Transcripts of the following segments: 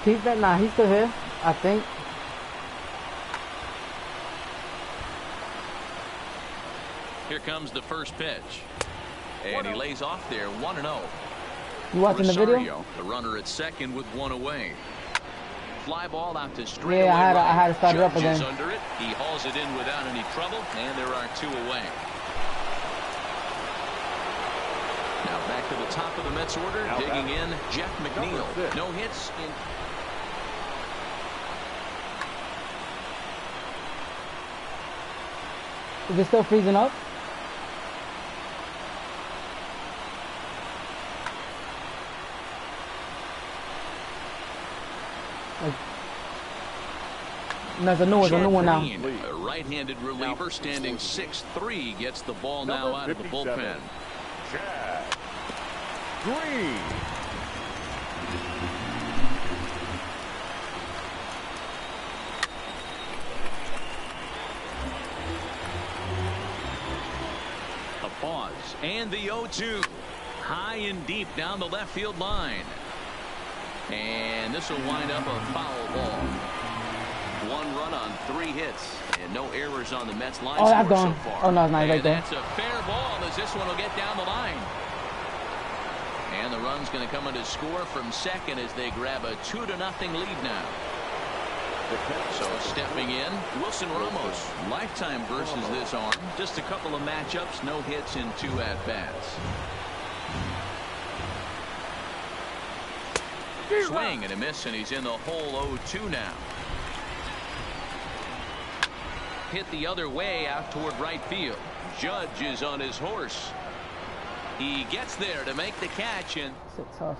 Keep that. Nah, he's still here, I think. Here comes the first pitch. And he lays off there, 1-0. You watching Rosario, the video? the runner at second with one away. Fly ball out to straight away. Yeah, I had to start it up Judge is again. under it. He hauls it in without any trouble, and there are two away. Now back to the top of the Mets order, digging in, Jeff McNeil. No hits in. Is it still freezing up? There's a new one now. A right-handed reliever standing 6'3" gets the ball now out of the bullpen. Green. A pause and the 0-2 high and deep down the left field line, and this will wind up a foul ball. One run on 3 hits and no errors on the Mets line score so far. Oh no, it's not right there. That's a fair ball as this one will get down the line. And the run's going to come in to score from second as they grab a 2-0 lead now. So stepping in, Wilson Ramos, lifetime versus this arm. Just a couple of matchups, no hits in 2 at-bats. Swing and a miss, and he's in the hole 0-2 now. Hit the other way out toward right field. Judge is on his horse. He gets there to make the catch, and It's tough.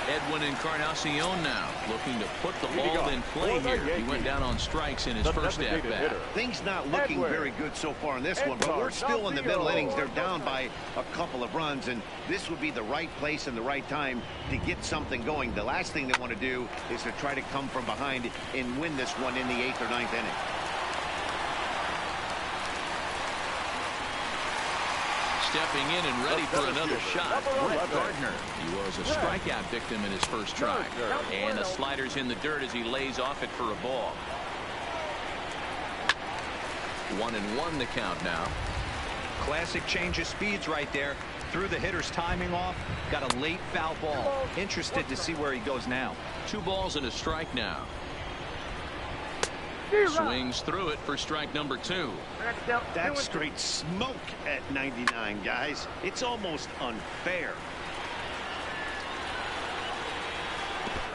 Edwin Encarnacion now looking to put the ball in play here. He went down on strikes in his first at-bat. Things not looking very good so far in this one, but we're still in the middle innings. They're down by a couple of runs, and this would be the right place and the right time to get something going. The last thing they want to do is to try to come from behind and win this one in the 8th or 9th inning. Stepping in and ready for another shot, Brett Gardner. He was a strikeout victim in his first try. And the slider's in the dirt as he lays off it for a ball. 1-1 the count now. Classic change of speeds right there. Threw the hitter's timing off. Got a late foul ball. Interested to see where he goes now. 2 balls and a strike now. Swings through it for strike number 2. That's straight smoke at 99, guys. It's almost unfair.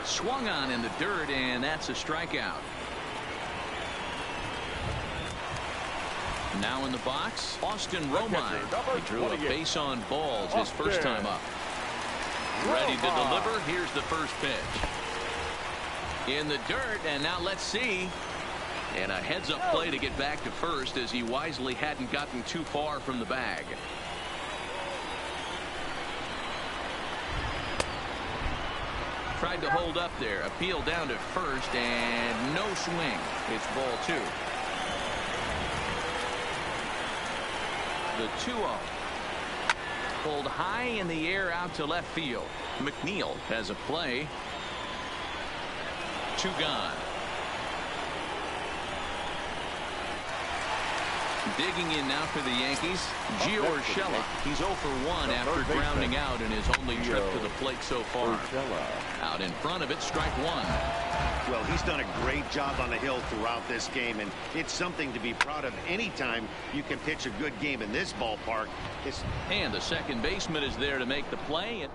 Swung on in the dirt, and that's a strikeout. Now in the box, Austin Romine. He drew a base on balls his first time up. Ready to deliver. Here's the first pitch. In the dirt, and now let's see. And a heads-up play to get back to first as he wisely hadn't gotten too far from the bag. Tried to hold up there. Appeal down to first, and no swing. It's ball 2. The 2-0. Pulled high in the air out to left field. McNeil has a play. 2 gone. Digging in now for the Yankees, Gio Urshela. He's 0 for 1 after grounding out in his only trip to the plate so far. Out in front of it, strike 1. Well, he's done a great job on the hill throughout this game, and it's something to be proud of. Anytime you can pitch a good game in this ballpark. And the second baseman is there to make the play.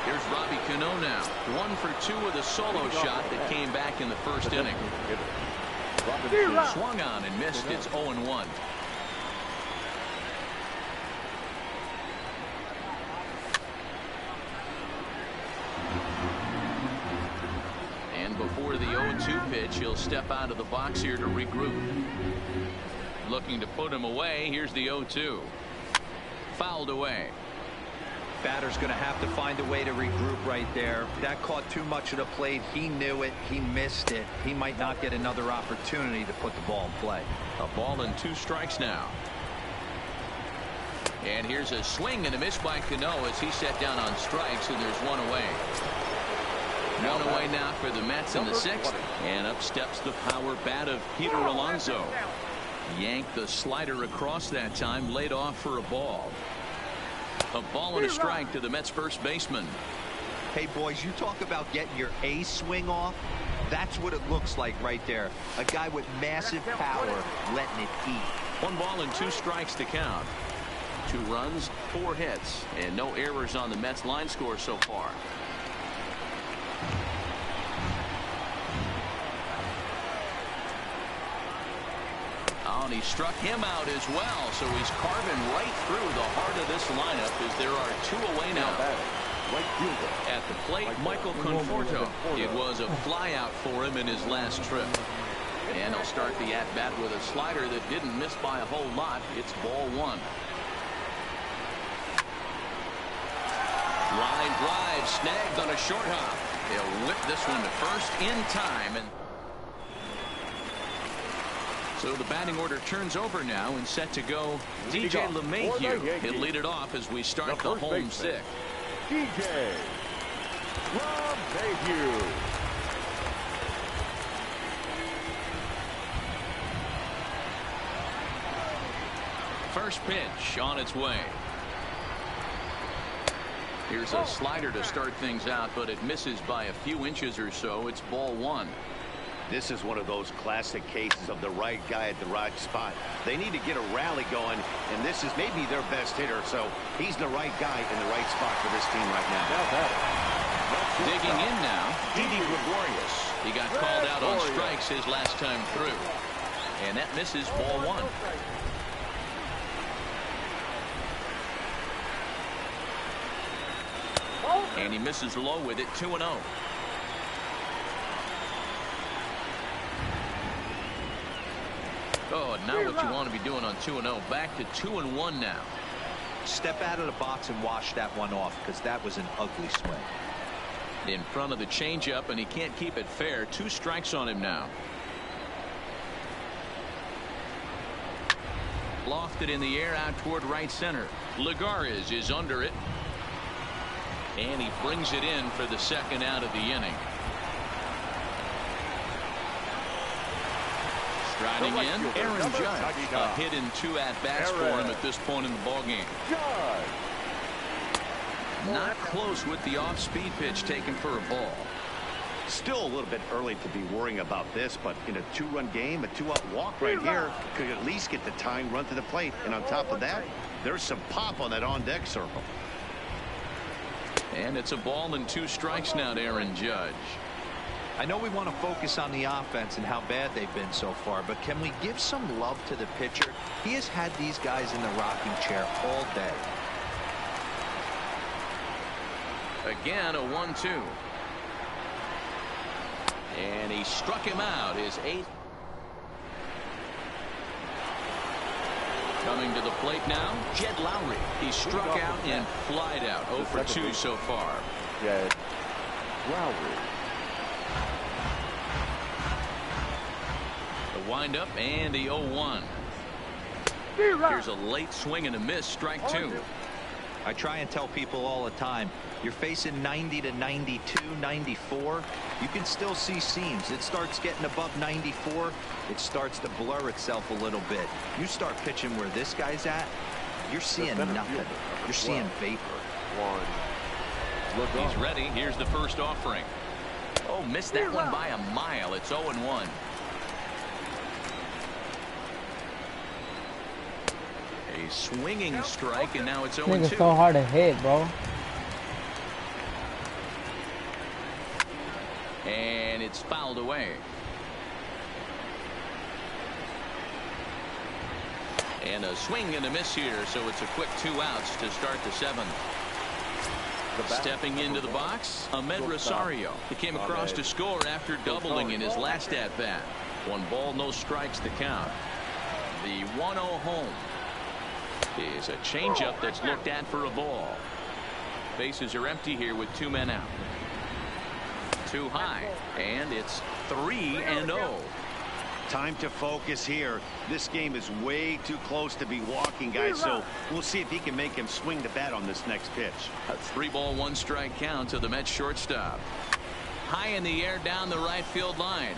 Here's Robbie Cano now. 1 for 2 with a solo shot that came back in the first inning. Swung on and missed. It's 0-1. And before the 0-2 pitch, he'll step out of the box here to regroup. Looking to put him away. Here's the 0-2. Fouled away. Batter's going to have to find a way to regroup right there. That caught too much of the plate. He knew it. He missed it. He might not get another opportunity to put the ball in play. A ball and 2 strikes now. And here's a swing and a miss by Cano as he set down on strikes, and there's one away. One away now for the Mets in the sixth. And up steps the power bat of Peter Alonso. Yanked the slider across that time, laid off for a ball. A ball and a strike to the Mets first baseman. Hey, boys, you talk about getting your A swing off. That's what it looks like right there. A guy with massive power letting it eat. 1 ball and 2 strikes to count. 2 runs, 4 hits, and no errors on the Mets line score so far. Oh, and he struck him out as well, so he's carving right through the heart of this lineup as there are 2 away now. At the plate, Michael Conforto. It was a flyout for him in his last trip. And he'll start the at-bat with a slider that didn't miss by a whole lot. It's ball 1. Line drive snagged on a short hop. They'll whip this one to first in time. And so the batting order turns over now and set to go. DJ LeMahieu. He'll lead it off as we start the home 6th. DJ LeMahieu. First pitch on its way. Here's a slider to start things out, but it misses by a few inches or so. It's ball 1. This is one of those classic cases of the right guy at the right spot. They need to get a rally going, and this is maybe their best hitter, so he's the right guy in the right spot for this team right now. Digging in now, Didi Gregorius. He got called out on strikes his last time through, and that misses ball 1. And he misses low with it. 2-0. Oh, now what you want to be doing on 2-0. Back to 2-1 now. Step out of the box and wash that one off, because that was an ugly swing. In front of the changeup, and he can't keep it fair. 2 strikes on him now. Lofted in the air out toward right center. Lagares is under it. And he brings it in for the second out of the inning. Striding in, Aaron Judge. A hit in 2 at-bats for him at this point in the ballgame. Not close with the off-speed pitch taken for a ball. Still a little bit early to be worrying about this, but in a 2-run game, a 2-out walk right here could at least get the tying run to the plate. And on top of that, there's some pop on that on-deck circle. And it's a ball and 2 strikes now to Aaron Judge. I know we want to focus on the offense and how bad they've been so far, but can we give some love to the pitcher? He has had these guys in the rocking chair all day. Again, a 1-2. And he struck him out, his 8th. Coming to the plate now, Jed Lowry. He struck out and flied out. 0 for 2 so far. Jed Lowry. The windup and the 0-1. Here's a late swing and a miss. Strike 2. I try and tell people all the time, you're facing 90 to 92, 94. You can still see seams. It starts getting above 94. It starts to blur itself a little bit. You start pitching where this guy's at, you're seeing nothing. You're seeing vapor. He's ready. Here's the first offering. Oh, missed that one by a mile. It's 0-1. A swinging strike, and now it's 0-2. Nigga's so hard to hit, bro. And it's fouled away. And a swing and a miss here, so it's a quick 2 outs to start the 7th. Stepping into the box, Ahmed Rosario. He came across to score after doubling in his last at-bat. 1 ball, no strikes to count. The 1-0 home is a changeup that's looked at for a ball. Bases are empty here with 2 men out. Too high, and it's 3-0. Time to focus here. This game is way too close to be walking, guys, so we'll see if he can make him swing the bat on this next pitch. A 3-ball, 1-strike count to the Mets shortstop. High in the air down the right field line.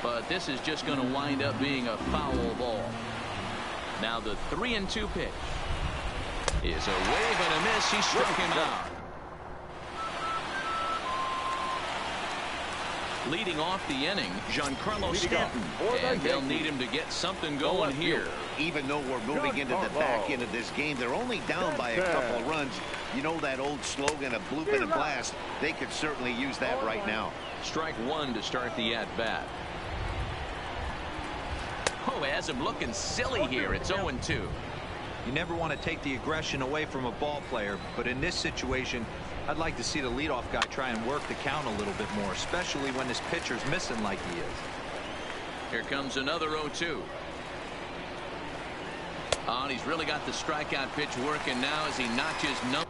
But this is just going to wind up being a foul ball. Now the 3-2 pitch is a wave and a miss. He struck him out. Leading off the inning, Giancarlo Stanton, and they'll need him to get something going here. Even though we're moving into the back end of this game, they're only down by a couple of runs. You know that old slogan of bloop and a blast. They could certainly use that right now. Strike one to start the at-bat. Oh, has him looking silly here. It's 0-2. You never want to take the aggression away from a ball player, but in this situation, I'd like to see the leadoff guy try and work the count a little bit more, especially when this pitcher's missing like he is. Here comes another 0-2. Oh, and he's really got the strikeout pitch working now as he notches number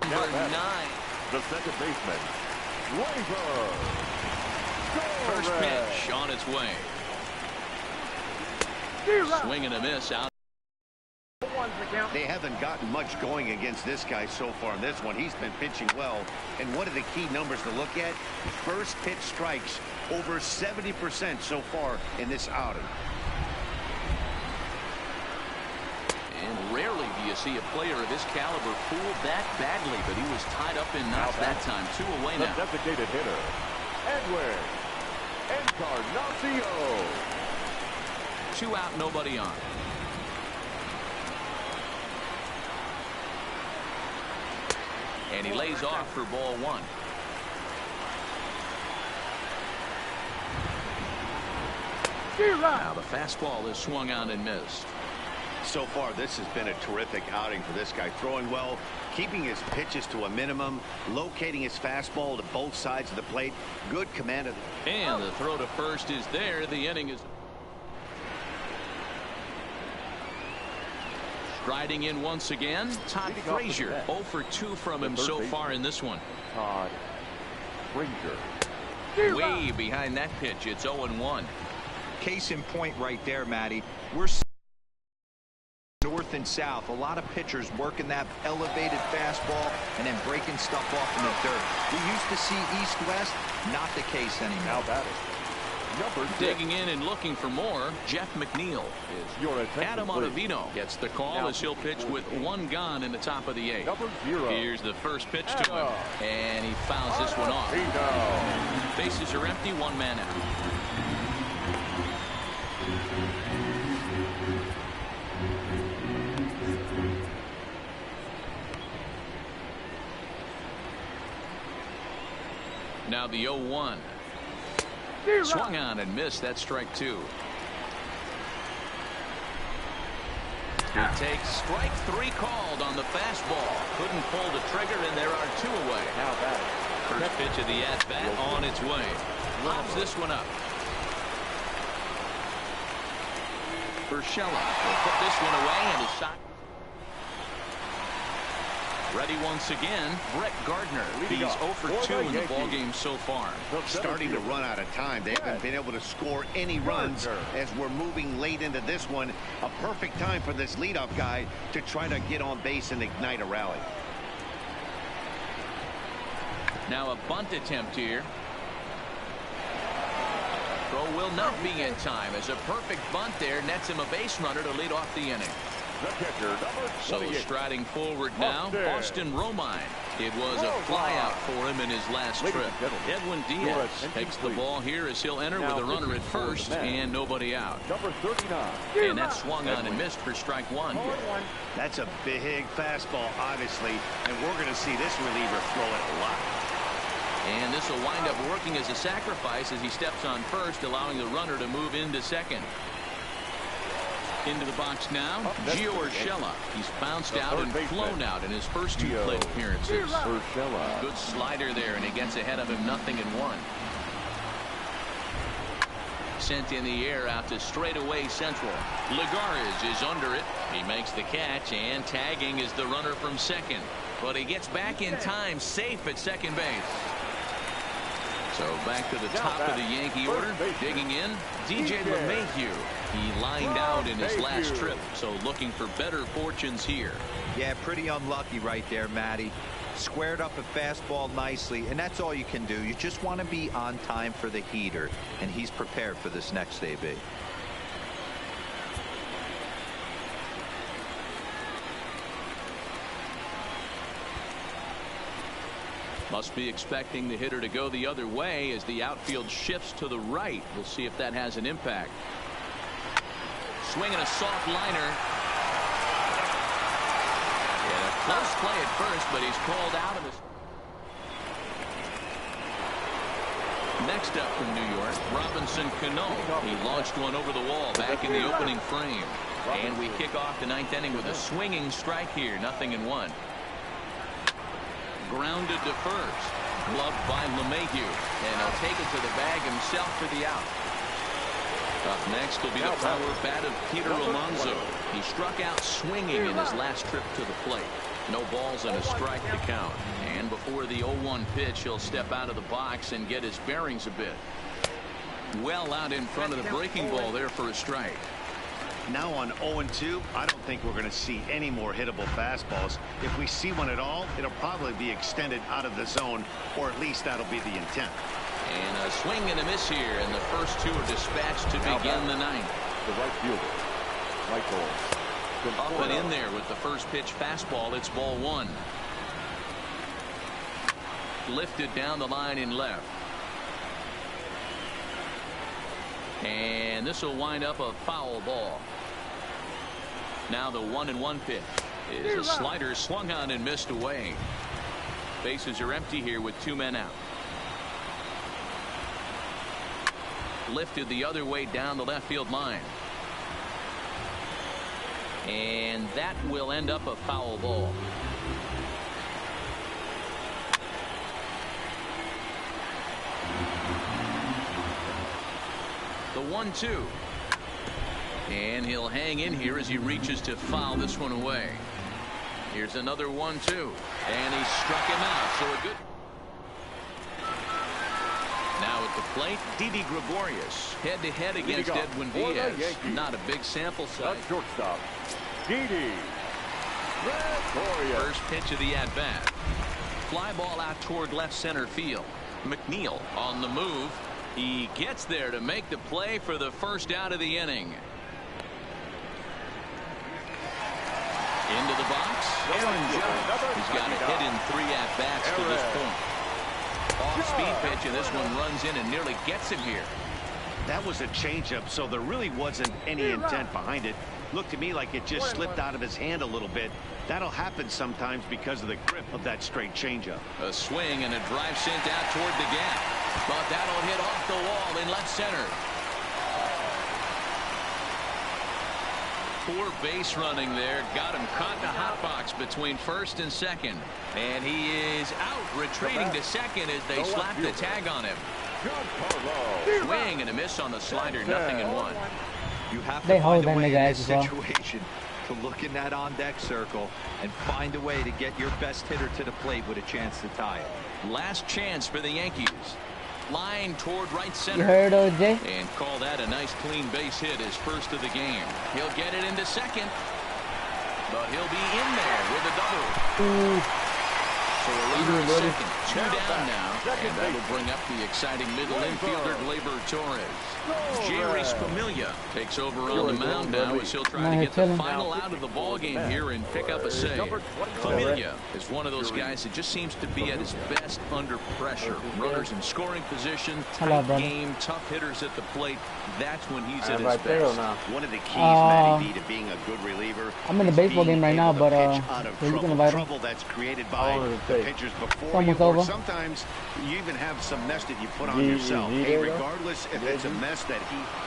9. The second baseman, Labor. First pitch on its way. Swing and a miss out. They haven't gotten much going against this guy so far in this one. He's been pitching well. And what are the key numbers to look at? First pitch strikes over 70% so far in this outing. And rarely do you see a player of his caliber fooled that badly, but he was tied up in knots that time. 2 away now. The designated hitter, Edwin Encarnacion. 2 out, nobody on. And he lays off for ball 1. Now the fastball is swung on and missed. So far, this has been a terrific outing for this guy. Throwing well, keeping his pitches to a minimum, locating his fastball to both sides of the plate. Good command of the... And the throw to first is there. The inning is... Striding in once again, Todd Frazier. 0 for 2 from him so far in this one. Todd Frazier. Way behind that pitch. It's 0-1. Case in point right there, Matty. We're north and south. A lot of pitchers working that elevated fastball and then breaking stuff off in the dirt. We used to see east-west. Not the case anymore. Now batting. Number 6. Digging in and looking for more, Jeff McNeil. Is your attention, Adam please. Ottavino gets the call as he'll pitch with 1 gone in the top of the 8th. Number 0. Here's the first pitch to him, and he fouls this one off. Bases are empty, 1 man out. Now the 0-1. Swung on and missed. That's strike 2. He takes strike 3 called on the fastball. Couldn't pull the trigger, and there are 2 away. Now batting. First pitch of the at-bat on its way. Lobs this one up. Urshela will put this one away, and his shot. Ready once again, Brett Gardner. He's 0 for 2 in the ballgame so far. Starting to run out of time. They haven't been able to score any runs as we're moving late into this one. A perfect time for this leadoff guy to try to get on base and ignite a rally. Now a bunt attempt here. Throw will not be in time as a perfect bunt there nets him a base runner to lead off the inning. The catcher, number 28. So striding forward now, Austin Romine. It was a flyout for him in his last trip. Edwin Diaz takes the ball here as he'll enter with a runner at first and nobody out. Number 39. And that swung on and missed for strike 1. That's a big fastball, obviously, and we're going to see this reliever throw it a lot. And this will wind up working as a sacrifice as he steps on first, allowing the runner to move into second. Into the box now, Gio Urshela. He's bounced out and flown out in his first 2 plate appearances. Urshela. Good slider there, and he gets ahead of him 0-1. sent in the air out to straightaway central. Lagares is under it. He makes the catch, and tagging is the runner from second. But he gets back in time, safe at second base. So back to the top of the Yankee order, digging in, DJ LeMahieu. He lined out in his last trip, so looking for better fortunes here. Yeah, pretty unlucky right there, Matty. Squared up a fastball nicely, and that's all you can do. You just want to be on time for the heater, and he's prepared for this next AB. Must be expecting the hitter to go the other way as the outfield shifts to the right. We'll see if that has an impact. Swinging a soft liner. Yeah, close play at first, but he's called out of this. Next up from New York, Robinson Cano. He launched one over the wall back in the opening frame. And we kick off the ninth inning with a swinging strike here. 0-1. Grounded to first. Gloved by LeMahieu. And he'll take it to the bag himself for the out. Up next will be the power bat of Peter Alonso. He struck out swinging in his last trip to the plate. No balls and a strike to count. And before the 0-1 pitch, he'll step out of the box and get his bearings a bit. Well out in front of the breaking ball there for a strike. Now on 0-2, I don't think we're going to see any more hittable fastballs. If we see one at all, it'll probably be extended out of the zone, or at least that'll be the intent. And a swing and a miss here, and the first two are dispatched to begin the ninth. The right fielder, Michael. Up and in there with the first pitch fastball. It's ball one. Lifted down the line in left. And this will wind up a foul ball. Now the 1-1 pitch is a slider swung on and missed away. Bases are empty here with two men out. Lifted the other way down the left field line. And that will end up a foul ball. The 1-2. And he'll hang in here as he reaches to foul this one away. Here's another 1-2. And he struck him out. So a good. Now at the plate, Didi Gregorius head-to-head against Edwin Diaz. Not a big sample size. Shortstop, Didi Gregorius. First pitch of the at-bat. Fly ball out toward left center field. McNeil on the move. He gets there to make the play for the first out of the inning. Into the box. Aaron Judge. He's got a hit in 3 at-bats to this point. Off-speed pitch, and this one runs in and nearly gets him here. That was a changeup, so there really wasn't any intent behind it. Looked to me like it just slipped out of his hand a little bit. That'll happen sometimes because of the grip of that straight changeup. A swing and a drive sent out toward the gap. But that'll hit off the wall in left center. Poor base running there. Got him caught in a hot box between first and second. And he is out, retreating to second as they slap the tag on him. Swing and a miss on the slider. 0-1. You have They to hold find a them way in guys this as well. situation to look in that on-deck circle and find a way to get your best hitter to the plate with a chance to tie it. Last chance for the Yankees. Line toward right You center. heard OJ? And call that a nice clean base hit, his first of the game. He'll get it into second. But he'll be in there with a double. So a runner at second. 2 down now. And that'll bring up the exciting middle infielder, Gleyber Torres. Jerry Familia takes over on the mound now as he'll try to get the final out of the ball game here and pick up a save. Familia is one of those guys that just seems to be at his best under pressure. Runners in scoring position, tight game, tough hitters at the plate. That's when he's at his best. One of the keys, Matty B, to being a good reliever. I'm in the baseball game right now, but you can invite trouble that's created by the pitchers before you, or sometimes you even have some mess that you put on yourself. Hey, regardless if it's a mess that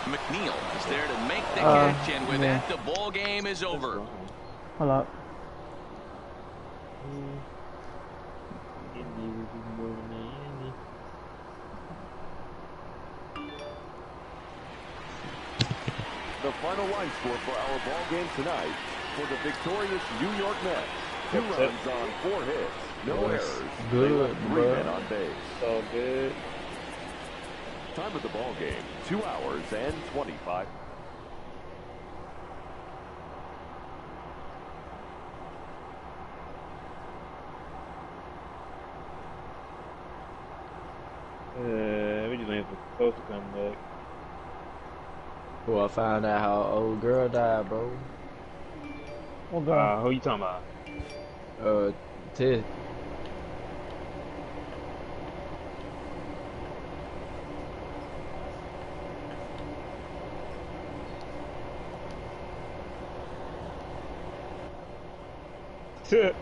McNeil is there to make the catch, and with that, the ball game is over. Hold up. The final line score for our ball game tonight for the victorious New York Mets. 2 runs on 4 hits. No errors. They left 3 men on base. So good. Time of the ball game, 2 hours and 25. We just waiting for Coach to come back. Well, I found out how old girl died, bro. What girl? Who you talking about? Ted. Shit.